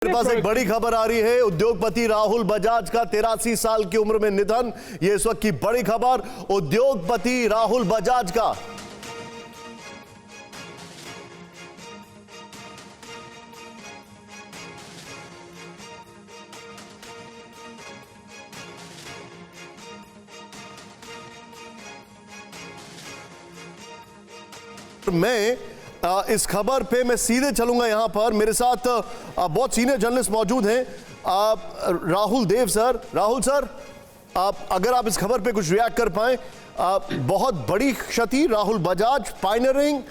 मेरे पास एक बड़ी खबर आ रही है। उद्योगपति राहुल बजाज का 83 साल की उम्र में निधन। यह इस वक्त की बड़ी खबर। उद्योगपति राहुल बजाज का मैं इस खबर पे मैं सीधे चलूंगा। यहां पर मेरे साथ बहुत सीनियर जर्नलिस्ट मौजूद हैं। राहुल देव सर, राहुल सर, अगर आप इस खबर पे कुछ रिएक्ट कर पाए। बहुत बड़ी क्षति, राहुल बजाज पायनियरिंग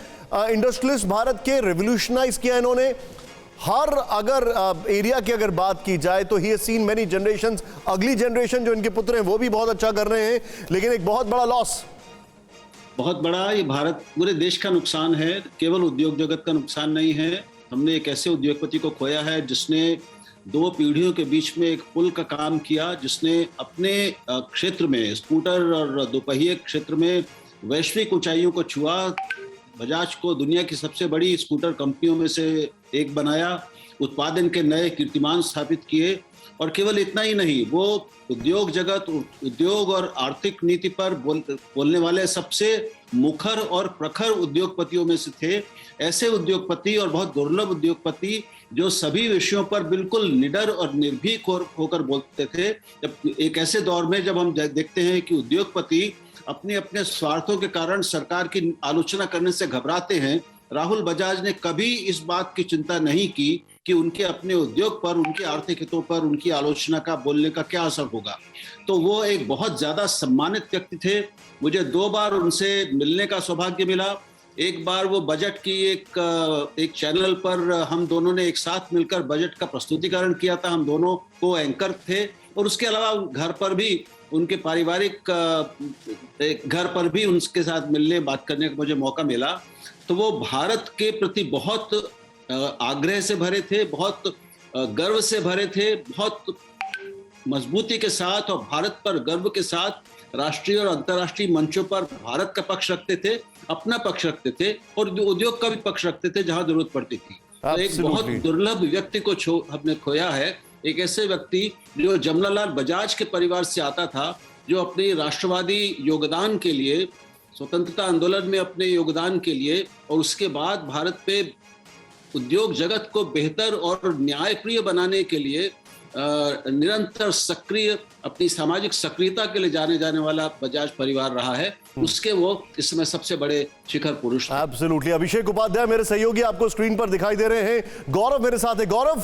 इंडस्ट्रियलिस्ट, भारत के रेवोल्यूशनाइज किया इन्होंने। हर अगर एरिया की अगर बात की जाए तो he has seen many generations. अगली जनरेशन जो इनके पुत्र हैं वो भी बहुत अच्छा कर रहे हैं, लेकिन एक बहुत बड़ा लॉस, बहुत बड़ा, ये भारत पूरे देश का नुकसान है, केवल उद्योग जगत का नुकसान नहीं है। हमने एक ऐसे उद्योगपति को खोया है जिसने दो पीढ़ियों के बीच में एक पुल का काम किया, जिसने अपने क्षेत्र में स्कूटर और दोपहिए क्षेत्र में वैश्विक ऊंचाइयों को छुआ। बजाज को दुनिया की सबसे बड़ी स्कूटर कंपनियों में से एक बनाया, उत्पादन के नए कीर्तिमान स्थापित किए। और केवल इतना ही नहीं, वो उद्योग जगत, उद्योग और आर्थिक नीति पर बोलने वाले सबसे मुखर और प्रखर उद्योगपतियों में से थे। ऐसे उद्योगपति और बहुत दुर्लभ उद्योगपति जो सभी विषयों पर बिल्कुल निडर और निर्भीक होकर बोलते थे। जब एक ऐसे दौर में जब हम देखते हैं कि उद्योगपति अपने अपने स्वार्थों के कारण सरकार की आलोचना करने से घबराते हैं, राहुल बजाज ने कभी इस बात की चिंता नहीं की कि उनके अपने उद्योग पर, उनके आर्थिक हितों पर उनकी आलोचना का, बोलने का क्या असर होगा। तो वो एक बहुत ज्यादा सम्मानित व्यक्ति थे। मुझे 2 बार उनसे मिलने का सौभाग्य मिला। एक बार वो बजट की एक चैनल पर हम दोनों ने एक साथ मिलकर बजट का प्रस्तुतिकरण किया था, हम दोनों को एंकर थे। और उसके अलावा घर पर भी, उनके पारिवारिक घर पर भी उनके साथ मिलने, बात करने का मुझे मौका मिला। तो वो भारत के प्रति बहुत आग्रह से भरे थे, बहुत गर्व से भरे थे, बहुत मजबूती के साथ और भारत पर गर्व के साथ राष्ट्रीय और अंतर्राष्ट्रीय मंचों पर भारत का पक्ष रखते थे, अपना पक्ष रखते थे और उद्योग का भी पक्ष रखते थे जहां जरूरत पड़ती थी। तो एक बहुत दुर्लभ व्यक्ति को हमने खोया है। एक ऐसे व्यक्ति जो जमनालाल बजाज के परिवार से आता था, जो अपने राष्ट्रवादी योगदान के लिए, स्वतंत्रता आंदोलन में अपने योगदान के लिए और उसके बाद भारत पे उद्योग जगत को बेहतर और न्यायप्रिय बनाने के लिए निरंतर सक्रिय, अपनी सामाजिक सक्रियता के लिए जाने वाला बजाज परिवार रहा है। उसके वो इस समय सबसे बड़े शिखर पुरुष। एब्सोल्युटली। अभिषेक उपाध्याय मेरे सहयोगी आपको स्क्रीन पर दिखाई दे रहे हैं। गौरव मेरे साथ है। गौरव,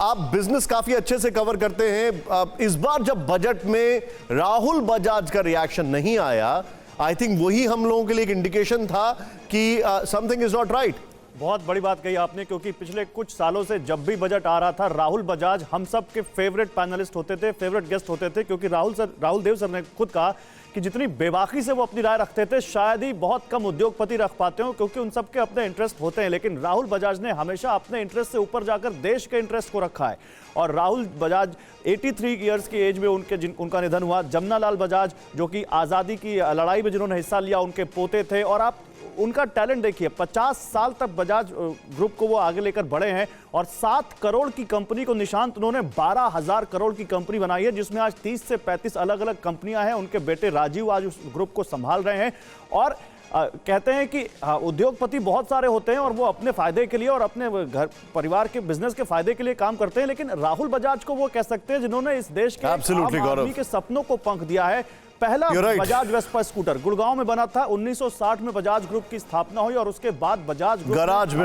आप बिजनेस काफी अच्छे से कवर करते हैं। इस बार जब बजट में राहुल बजाज का रिएक्शन नहीं आया, आई थिंक वही हम लोगों के लिए एक इंडिकेशन था कि समथिंग इज नॉट राइट। बहुत बड़ी बात कही आपने, क्योंकि पिछले कुछ सालों से जब भी बजट आ रहा था, राहुल बजाज हम सब के फेवरेट पैनलिस्ट होते थे, फेवरेट गेस्ट होते थे, क्योंकि राहुल देव सर ने खुद कहा कि जितनी बेबाकी से वो अपनी राय रखते थे, शायद ही बहुत कम उद्योगपति रख पाते हो, क्योंकि उन सब के अपने इंटरेस्ट होते हैं। लेकिन राहुल बजाज ने हमेशा अपने इंटरेस्ट से ऊपर जाकर देश के इंटरेस्ट को रखा है। और राहुल बजाज 83 ईयर्स की एज में उनका निधन हुआ। जमनालाल बजाज, जो कि आज़ादी की लड़ाई में जिन्होंने हिस्सा लिया, उनके पोते थे। और आप उनका टैलेंट देखिए, 50 साल तक बजाज ग्रुप को वो आगे लेकर बढ़े हैं और 7 करोड़ की कंपनी को निशांत उन्होंने 12,000 करोड़ की कंपनी बनाई है, जिसमें आज 30 से 35 अलग अलग कंपनियां हैं। उनके बेटे राजीव आज उस ग्रुप को संभाल रहे हैं। और कहते हैं कि उद्योगपति बहुत सारे होते हैं और वो अपने फायदे के लिए और अपने घर परिवार के बिजनेस के फायदे के लिए काम करते हैं, लेकिन राहुल बजाज को वो कह सकते हैं जिन्होंने इस देश के आम आदमी के सपनों को पंख दिया है। पहला बजाज वेस्पा स्कूटर गुड़गांव में बना था। 1960 में बजाज ग्रुप की स्थापना हुई और उसके बाद बजाज ग्रुप गराज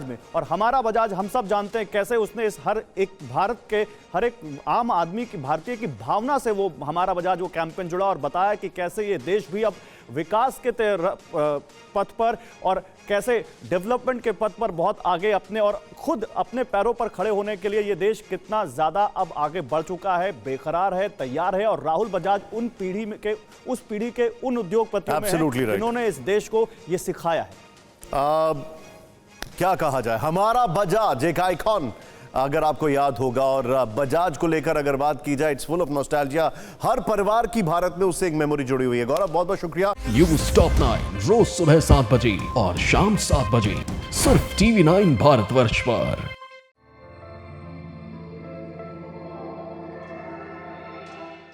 में और हमारा बजाज, हम सब जानते हैं कैसे उसने इस हर एक भारत के हर एक आम आदमी की, भारतीय की भावना से वो हमारा बजाज वो कैंपेन जुड़ा और बताया कि कैसे ये देश भी अब विकास के पथ पर और कैसे डेवलपमेंट के पथ पर बहुत आगे अपने और खुद अपने पैरों पर खड़े होने के लिए ये देश कितना ज्यादा अब आगे बढ़ चुका है, बेकरार है, तैयार है। और राहुल बजाज उस पीढ़ी के उन उद्योगपतियों में हैं जिन्होंने इस देश को ये सिखाया है। क्या कहा जाए, हमारा बजाज एक आइकॉन, अगर आपको याद होगा। और बजाज को लेकर अगर बात की जाए, इट्स फुल ऑफ नॉस्टैल्जिया। हर परिवार की भारत में उससे एक मेमोरी जुड़ी हुई है। गौरव, बहुत बहुत शुक्रिया। न्यूज़ टॉप 9 रोज सुबह 7 बजे और शाम 7 बजे सिर्फ TV9 भारतवर्ष पर।